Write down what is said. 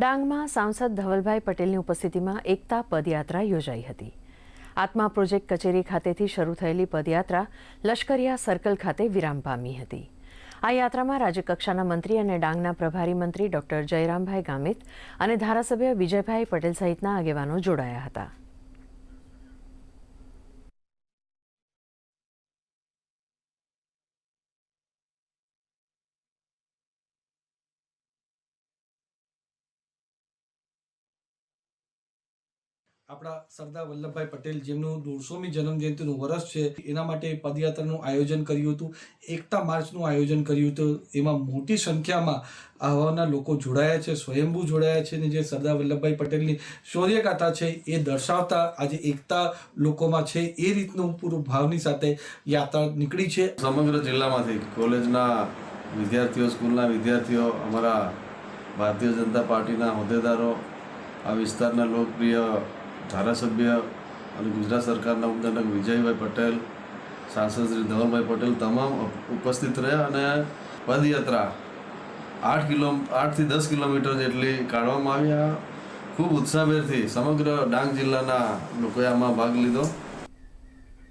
ડાંગમાં સાંસદ ધવલભાઈ પટેલની ઉપસ્થિતિમાં એકતા પદયાત્રા યોજાઈ હતી। આત્મા પ્રોજેક્ટ કચેરી ખાતેથી શરૂ થયેલી પદયાત્રા લશ્કરિયા સર્કલ ખાતે વિરામ પામી હતી। આ યાત્રામાં રાજ્યકક્ષાના મંત્રી અને ડાંગના પ્રભારી મંત્રી ડોક્ટર જયરામભાઈ ગામિત અને ધારાસભ્ય વિજયભાઈ પટેલ સહિતના આગેવાનો જોડાયા હતા। આપણા સરદાર વલ્લભભાઈ પટેલ જેમનું 150મી જન્મજયંતિનું વર્ષ છે એના માટે પદયાત્રાનું આયોજન કર્યું હતું। એકતા માર્ચનું આયોજન કર્યું હતું। એમાં મોટી સંખ્યામાં આવાના લોકો જોડાયા છે, સ્વયંભૂ જોડાયા છે અને જે સરદાર વલ્લભભાઈ પટેલની શૌર્યગાથા છે એ દર્શાવતા આજે એકતા લોકોમાં છે એ રીતનું પૂરું ભાવની સાથે યાત્રા નીકળી છે। સમગ્ર જિલ્લામાંથી કોલેજના વિદ્યાર્થીઓ, સ્કૂલના વિદ્યાર્થીઓ, અમારા ભારતીય જનતા પાર્ટીના હોદ્દેદારો, આ વિસ્તારના લોકપ્રિય ધારાસભ્ય અને ગુજરાત સરકારના ઉપદંડક વિજયભાઈ પટેલ, સાંસદ શ્રી ધવલભાઈ પટેલ તમામ ઉપસ્થિત રહ્યા અને પદયાત્રા 8 થી 10 કિલોમીટર જેટલી કાઢવામાં આવી। ખૂબ ઉત્સાહભેરથી સમગ્ર ડાંગ જિલ્લાના લોકોએ આમાં ભાગ લીધો।